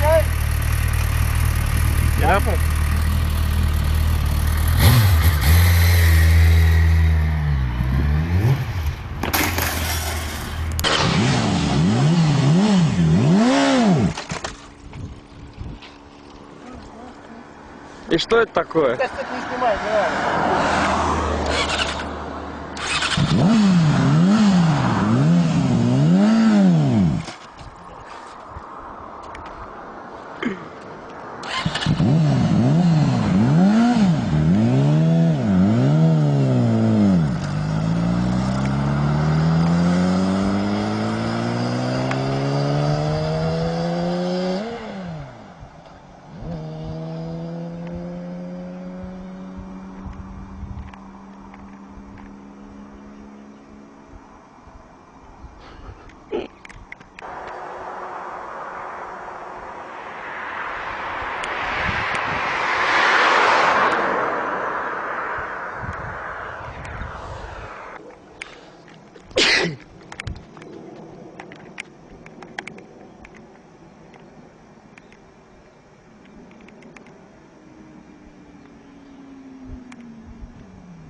Okay. Get up. И что это такое? Сейчас это не снимай, не надо.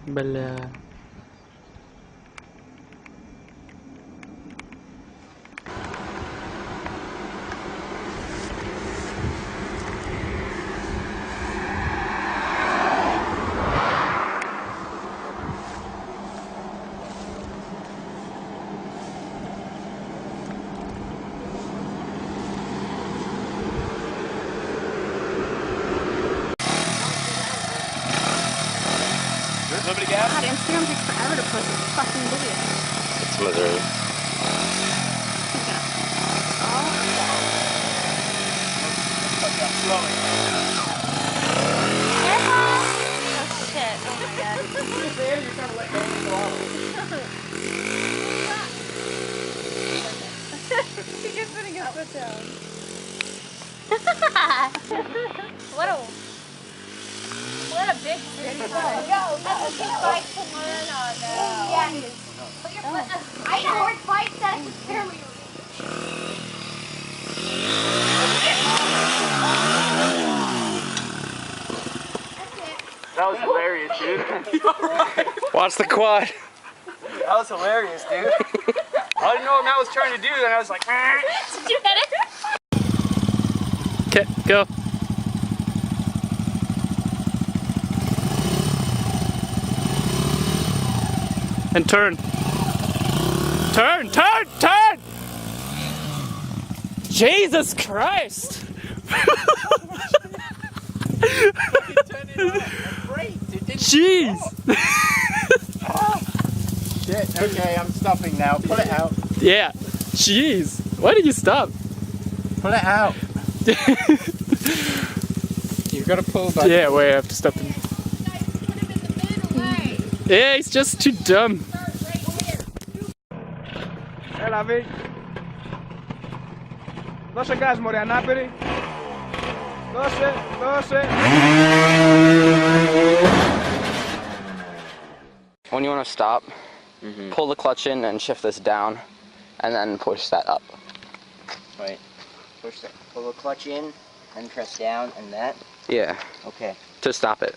Бля. Nobody got God, Instagram takes forever to post a fucking video. It's Missouri. slowing. Oh shit, oh my god. You're trying to let go of the throttle. She keeps putting her foot down. What a big city. Go. That's a big bike to learn on though. Yeah. Put your foot down. I know hard bikes that can scare me. That was hilarious, dude. Watch the quad. That was hilarious, dude. I didn't know what Matt was trying to do, and I was like, Did you get it? Okay, go. And turn. Turn, turn, turn! Jesus Christ! Jeez! shit, okay, I'm stopping now. Pull it out. Yeah, jeez. Why did you stop? Pull it out. You gotta pull back. Yeah, wait, I have to stop him. Yeah, he's just too dumb. Hey, Lavi. Δώσε γκάζ, μωρέ, ανάπηρη. Δώσε, δώσε. When you want to stop, pull the clutch in and shift this down, and then push that up. Right. Push the, pull the clutch in, and press down, and that. Yeah, Okay. to stop it.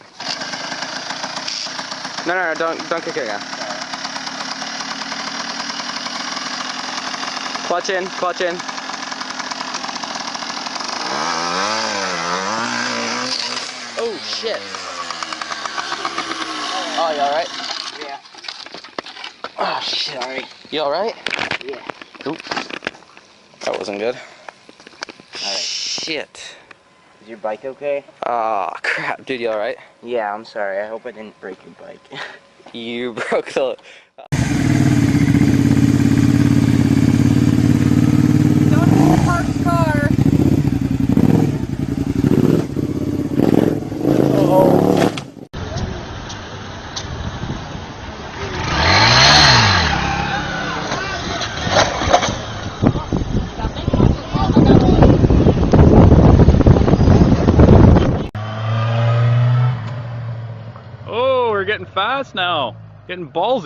No, don't kick it again. Clutch in, clutch in. Oh shit. Oh, you alright? Yeah. Oh shit. Sorry. You alright? Yeah. Oops. That wasn't good. Alright. Shit. Is your bike okay? Oh crap, dude, you alright? Yeah, I'm sorry. I hope I didn't break your bike. You broke the... Don't park the car. Oh, we're getting fast now. Getting ballsy.